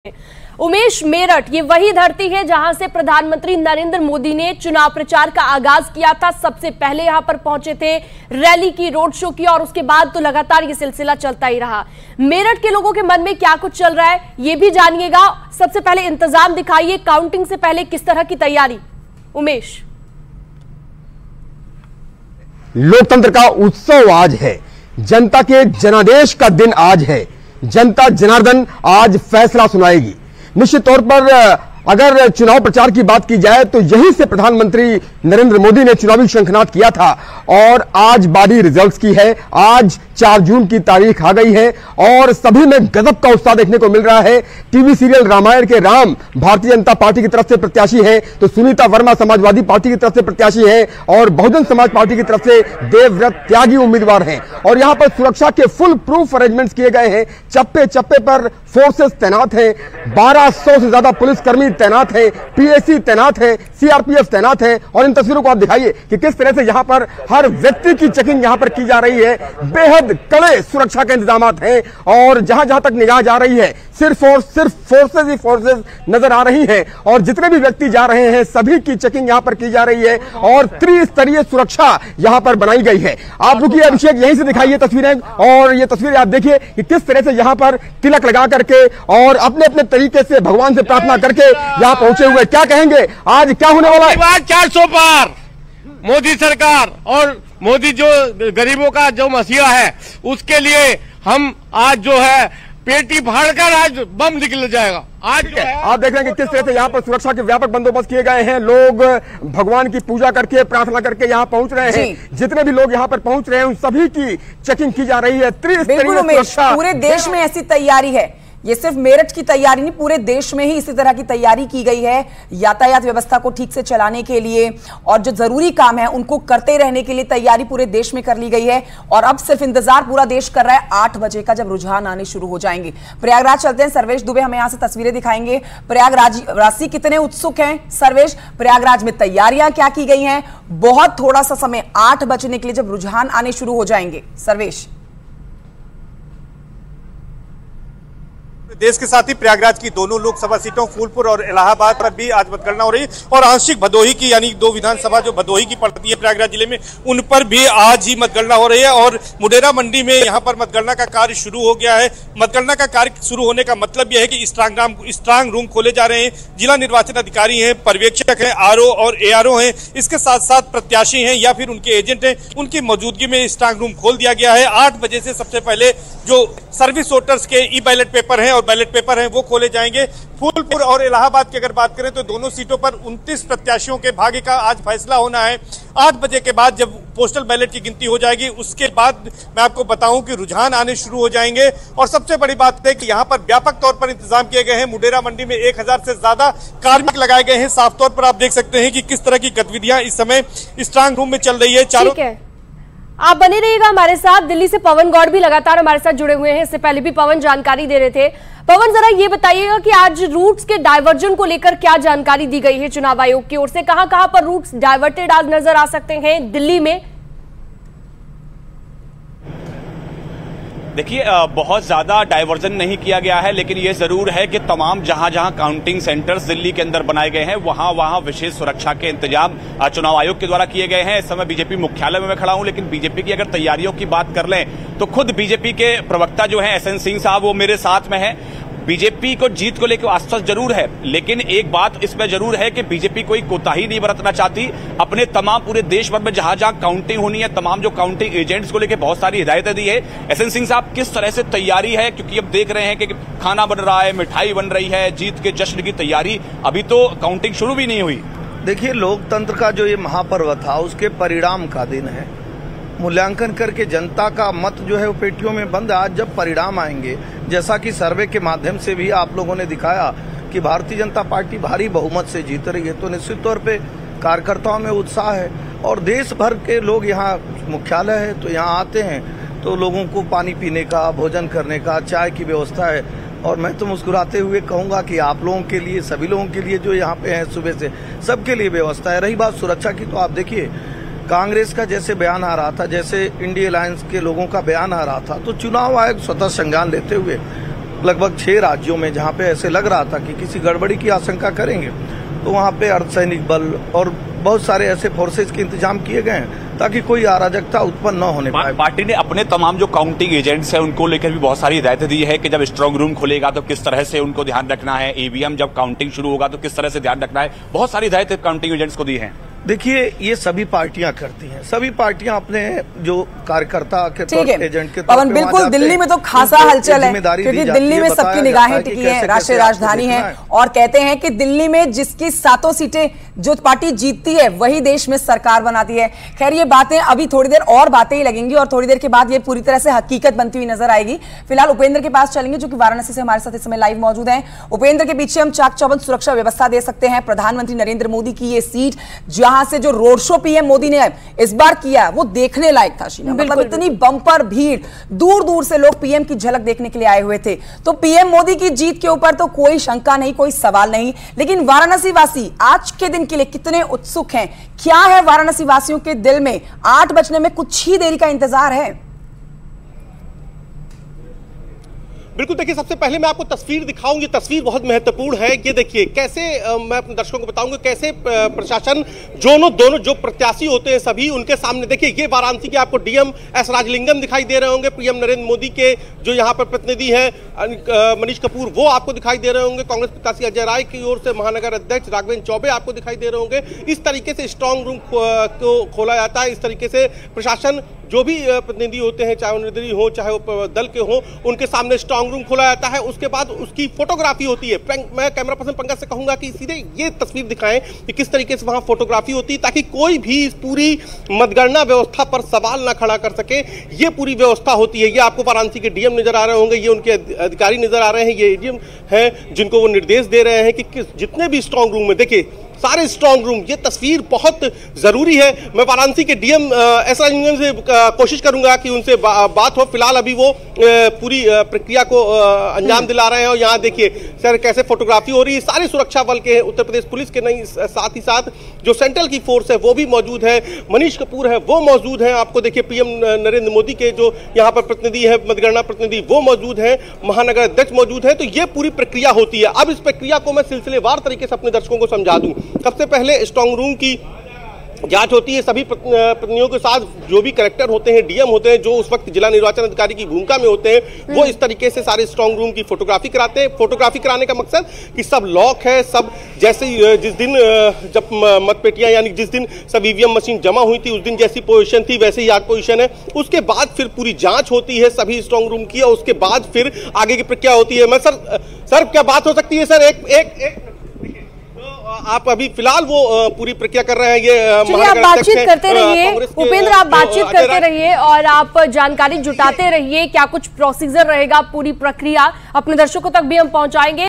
उमेश, मेरठ ये वही धरती है जहां से प्रधानमंत्री नरेंद्र मोदी ने चुनाव प्रचार का आगाज किया था। सबसे पहले यहां पर पहुंचे थे, रैली की, रोड शो किया और उसके बाद तो लगातार ये सिलसिला चलता ही रहा। मेरठ के लोगों के मन में क्या कुछ चल रहा है ये भी जानिएगा। सबसे पहले इंतजाम दिखाइए, काउंटिंग से पहले किस तरह की तैयारी। उमेश, लोकतंत्र का उत्सव आज है, जनता के जनादेश का दिन आज है। जनता जनार्दन आज फैसला सुनाएगी। निश्चित तौर पर अगर चुनाव प्रचार की बात की जाए तो यहीं से प्रधानमंत्री नरेंद्र मोदी ने चुनावी शंखनाद किया था और आज बारी रिजल्ट्स की है। आज 4 जून की तारीख आ गई है और सभी में गजब का उत्साह देखने को मिल रहा है। टीवी सीरियल रामायण के राम भारतीय जनता पार्टी की तरफ से प्रत्याशी हैं, तो सुनीता वर्मा समाजवादी पार्टी की तरफ से प्रत्याशी हैं और बहुजन समाज पार्टी की तरफ से देवव्रत त्यागी उम्मीदवार हैं। और यहां पर सुरक्षा के फुल प्रूफ अरेंजमेंट्स किए गए हैं। चप्पे चप्पे पर फोर्सेस तैनात हैं, 1200 से ज्यादा पुलिसकर्मी तैनात है, पीएसी तैनात है, सीआरपीएफ तैनात है। और इन तस्वीरों को आप दिखाइए कि किस तरह से यहां पर हर व्यक्ति की चेकिंग यहां पर की जा रही है। बेहद कड़े सुरक्षा के इंतजामात हैं और जहां जहां तक निगाह जा रही है सिर्फ और सिर्फ फोर्सेज ही फोर्सेज नजर आ रही हैं और जितने भी व्यक्ति जा रहे हैं सभी की चेकिंग यहां पर की जा रही है और त्रिस्तरीय सुरक्षा यहां पर बनाई गई है। आप रुकिए अभिषेक, यहीं से दिखाइए तस्वीरें और ये तस्वीरें आप देखिए कि किस तरह से यहां पर तिलक लगा करके और अपने अपने तरीके से भगवान से प्रार्थना करके यहां पहुंचे हुए। क्या कहेंगे, आज क्या होने वाला है? 400 पार मोदी सरकार और मोदी जो गरीबों का जो मसीहा है उसके लिए हम आज जो है पेटी फाड़कर आज बम निकल जाएगा। आज जो है आप देख रहे हैं कि किस तरह से यहाँ पर सुरक्षा के व्यापक बंदोबस्त किए गए हैं। लोग भगवान की पूजा करके प्रार्थना करके यहाँ पहुंच रहे हैं। जितने भी लोग यहाँ पर पहुंच रहे हैं उन सभी की चेकिंग की जा रही है। त्रिस्तरीय सुरक्षा पूरे देश में ऐसी तैयारी है। ये सिर्फ मेरठ की तैयारी नहीं, पूरे देश में ही इसी तरह की तैयारी की गई है यातायात व्यवस्था को ठीक से चलाने के लिए और जो जरूरी काम है उनको करते रहने के लिए तैयारी पूरे देश में कर ली गई है। और अब सिर्फ इंतजार पूरा देश कर रहा है 8 बजे का, जब रुझान आने शुरू हो जाएंगे। प्रयागराज चलते हैं, सर्वेश दुबे हमें यहां से तस्वीरें दिखाएंगे। प्रयागराज कितने उत्सुक हैं सर्वेश, प्रयागराज में तैयारियां क्या की गई हैं? बहुत थोड़ा सा समय, 8 बजने के लिए जब रुझान आने शुरू हो जाएंगे। सर्वेश, देश के साथ ही प्रयागराज की दोनों लोकसभा सीटों फूलपुर और इलाहाबाद पर भी आज मतगणना हो रही है और आंशिक भदोही की यानी 2 विधानसभा जो भदोही की पड़ती है प्रयागराज जिले में उन पर भी आज ही मतगणना हो रही है। और मुडेरा मंडी में यहाँ पर मतगणना का कार्य शुरू हो गया है। मतगणना का कार्य शुरू होने का मतलब यह है कि स्ट्रांग रूम खोले जा रहे हैं। जिला निर्वाचन अधिकारी हैं, पर्यवेक्षक हैं, आरओ और एआरओ हैं, इसके साथ साथ प्रत्याशी हैं या फिर उनके एजेंट हैं, उनकी मौजूदगी में स्ट्रांग रूम खोल दिया गया है। 8 बजे से सबसे पहले जो सर्विस वोटर्स के ई बैलेट पेपर हैं और बैलेट पेपर हैं वो खोले जाएंगे। फूलपुर और इलाहाबाद की अगर बात करें तो दोनों सीटों पर 29 प्रत्याशियों के भाग्य का आज फैसला होना है। 8 बजे के बाद जब पोस्टल बैलेट की गिनती हो जाएगी उसके बाद मैं आपको बताऊं कि रुझान आने शुरू हो जाएंगे। और सबसे बड़ी बात है कि यहाँ पर व्यापक तौर पर इंतजाम किए गए हैं। मुडेरा मंडी में 1000 से ज्यादा कार्मिक लगाए गए हैं। साफ तौर पर आप देख सकते हैं कि किस तरह की गतिविधियां इस समय स्ट्रांग रूम में चल रही है। चारों आप बने रहिएगा हमारे साथ। दिल्ली से पवन गौड़ भी लगातार हमारे साथ जुड़े हुए हैं। इससे पहले भी पवन जानकारी दे रहे थे। पवन, जरा ये बताइएगा कि आज रूट्स के डायवर्जन को लेकर क्या जानकारी दी गई है चुनाव आयोग की ओर से? कहां पर रूट्स डाइवर्टेड आज नजर आ सकते हैं दिल्ली में? देखिए, बहुत ज़्यादा डाइवर्जन नहीं किया गया है, लेकिन ये ज़रूर है कि तमाम जहां जहां काउंटिंग सेंटर्स दिल्ली के अंदर बनाए गए हैं वहां विशेष सुरक्षा के इंतजाम चुनाव आयोग के द्वारा किए गए हैं। इस समय बीजेपी मुख्यालय में मैं खड़ा हूं, लेकिन बीजेपी की अगर तैयारियों की बात कर लें तो खुद बीजेपी के प्रवक्ता जो है एसएन सिंह साहब वो मेरे साथ में है। बीजेपी को जीत को लेकर आश्वस्त जरूर है, लेकिन एक बात इसमें जरूर है कि बीजेपी कोई कोताही नहीं बरतना चाहती। अपने तमाम पूरे देश भर में जहां जहां काउंटिंग होनी है तमाम जो काउंटिंग एजेंट्स को लेकर बहुत सारी हिदायतें दी है। एसएन सिंह साहब, किस तरह से तैयारी है? क्योंकि अब देख रहे हैं कि खाना बन रहा है, मिठाई बन रही है, जीत के जश्न की तैयारी, अभी तो काउंटिंग शुरू भी नहीं हुई। देखिए, लोकतंत्र का जो ये महापर्व था उसके परिणाम का दिन है। मूल्यांकन करके जनता का मत जो है वो पेटियों में बंद है। आज जब परिणाम आएंगे, जैसा कि सर्वे के माध्यम से भी आप लोगों ने दिखाया कि भारतीय जनता पार्टी भारी बहुमत से जीत रही है, तो निश्चित तौर पे कार्यकर्ताओं में उत्साह है और देश भर के लोग यहाँ मुख्यालय है तो यहाँ आते हैं तो लोगों को पानी पीने का, भोजन करने का, चाय की व्यवस्था है। और मैं तो मुस्कुराते हुए कहूंगा कि आप लोगों के लिए, सभी लोगों के लिए जो यहाँ पे हैं सुबह से, सबके लिए व्यवस्था है। रही बात सुरक्षा की, तो आप देखिए कांग्रेस का जैसे बयान आ रहा था, जैसे इंडिया अलायंस के लोगों का बयान आ रहा था, तो चुनाव आयोग स्वतः संज्ञान लेते हुए लगभग 6 राज्यों में जहां पे ऐसे लग रहा था कि किसी गड़बड़ी की आशंका करेंगे, तो वहां पे अर्धसैनिक बल और बहुत सारे ऐसे फोर्सेज के इंतजाम किए गए हैं ताकि कोई अराजकता उत्पन्न न होने पाए। पार्टी ने अपने तमाम जो काउंटिंग एजेंट्स हैं उनको लेकर भी बहुत सारी हिदायतें दी है कि जब स्ट्रांग रूम खुलेगा तो किस तरह से उनको ध्यान रखना है, ईवीएम जब काउंटिंग शुरू होगा तो किस तरह से ध्यान रखना है, बहुत सारी हिदायतें काउंटिंग एजेंट्स को दी हैं। देखिए, ये सभी पार्टियां करती हैं, सभी पार्टियां अपने जो कार्यकर्ता के तौर पे, एजेंट के तौर पे पवन, बिल्कुल दिल्ली में तो खासा हलचल है क्योंकि दिल्ली में सबकी निगाहें टिकी हैं, राष्ट्रीय राजधानी है और कहते हैं कि दिल्ली में जिसकी 7 सीटें जो पार्टी जीतती है वही देश में सरकार बनाती है। खैर, ये बातें अभी थोड़ी देर और बातें ही लगेंगी और थोड़ी देर के बाद ये पूरी तरह से हकीकत बनती हुई नजर आएगी। फिलहाल उपेंद्र के पास चलेंगे जो कि वाराणसी से हमारे साथ इस समय लाइव मौजूद हैं। उपेंद्र, के पीछे हम चाक चौबंद सुरक्षा व्यवस्था दे सकते हैं। प्रधानमंत्री नरेंद्र मोदी की ये सीट, जहां से जो रोड शो पीएम मोदी ने इस बार किया वो देखने लायक था। मतलब इतनी बंपर भीड़, दूर दूर से लोग पीएम की झलक देखने के लिए आए हुए थे। तो पीएम मोदी की जीत के ऊपर तो कोई शंका नहीं, कोई सवाल नहीं, लेकिन वाराणसी वासी आज के दिन के लिए कितने उत्सुक हैं? क्या है वाराणसी वासियों के दिल में? 8 बजने में कुछ ही देरी का इंतजार है। बिल्कुल, देखिए, सबसे पहले मैं आपको तस्वीर दिखाऊं। ये तस्वीर बहुत महत्वपूर्ण है। ये देखिए कैसे मैं अपने दर्शकों को बताऊंगा कैसे प्रशासन दोनों जो प्रत्याशी होते हैं सभी उनके सामने, देखिए ये वाराणसी के आपको डीएम एस राजलिंगम दिखाई दे रहे होंगे, पीएम नरेंद्र मोदी के जो यहाँ पर प्रतिनिधि हैं मनीष कपूर वो आपको दिखाई दे रहे होंगे, कांग्रेस प्रत्याशी अजय राय की ओर से महानगर अध्यक्ष राघवेंद्र चौबे आपको दिखाई दे रहे होंगे। इस तरीके से स्ट्रांग रूम को खोला जाता है। इस तरीके से प्रशासन जो भी प्रतिनिधि होते हैं, चाहे वो निर्दलीय हो चाहे वो दल के हो, उनके सामने स्ट्रांग रूम खोला जाता है। उसके बाद उसकी फोटोग्राफी होती है। मैं कैमरा पर्सन पंकज से कहूंगा कि सीधे ये तस्वीर दिखाएं कि किस तरीके से वहां फोटोग्राफी होती है ताकि कोई भी इस पूरी मतगणना व्यवस्था पर सवाल ना खड़ा कर सके। ये पूरी व्यवस्था होती है। ये आपको वाराणसी के डीएम नजर आ रहे होंगे, ये उनके अधिकारी नजर आ रहे हैं, ये एडीएम हैं जिनको वो निर्देश दे रहे हैं कि जितने भी स्ट्रांग रूम में, देखिए सारे स्ट्रांग रूम, ये तस्वीर बहुत जरूरी है। मैं वाराणसी के डीएम एस राजलिंगम से कोशिश करूंगा कि उनसे बात हो। फिलहाल अभी वो पूरी प्रक्रिया को अंजाम दिला रहे हैं और यहाँ देखिए सर कैसे फोटोग्राफी हो रही है। सारे सुरक्षा बल के, उत्तर प्रदेश पुलिस के नहीं, साथ ही साथ जो सेंट्रल की फोर्स है वो भी मौजूद है, मनीष कपूर है वो मौजूद है। आपको देखिए पीएम नरेंद्र मोदी के जो यहाँ पर प्रतिनिधि है, मतगणना प्रतिनिधि वो मौजूद है, महानगर अध्यक्ष मौजूद है। तो ये पूरी प्रक्रिया होती है। अब इस प्रक्रिया को मैं सिलसिलेवार तरीके से अपने दर्शकों को समझा दूं। सबसे पहले स्ट्रांग रूम की जांच होती है। सभी प्रतिनिधियों के साथ जो भी कलेक्टर होते हैं, डीएम होते हैं, जो उस वक्त जिला निर्वाचन अधिकारी की भूमिका में होते हैं, वो इस तरीके से सारे स्ट्रांग रूम की फोटोग्राफी कराते हैं। फोटोग्राफी कराने का मकसद कि सब लॉक है, सब जैसे जिस दिन जब मतपेटियां यानी जिस दिन सब ईवीएम मशीन जमा हुई थी उस दिन जैसी पोजीशन थी वैसे ही आज पोजीशन है। उसके बाद फिर पूरी जांच होती है सभी स्ट्रांग रूम की और उसके बाद फिर आगे की प्रक्रिया होती है। मैं सर क्या बात हो सकती है सर? एक आप अभी फिलहाल वो पूरी प्रक्रिया कर रहे हैं। ये आप बातचीत करते रहिए उपेंद्र, आप बातचीत करते रहिए और आप जानकारी जुटाते रहिए। क्या कुछ प्रोसीजर रहेगा, पूरी प्रक्रिया अपने दर्शकों तक भी हम पहुंचाएंगे।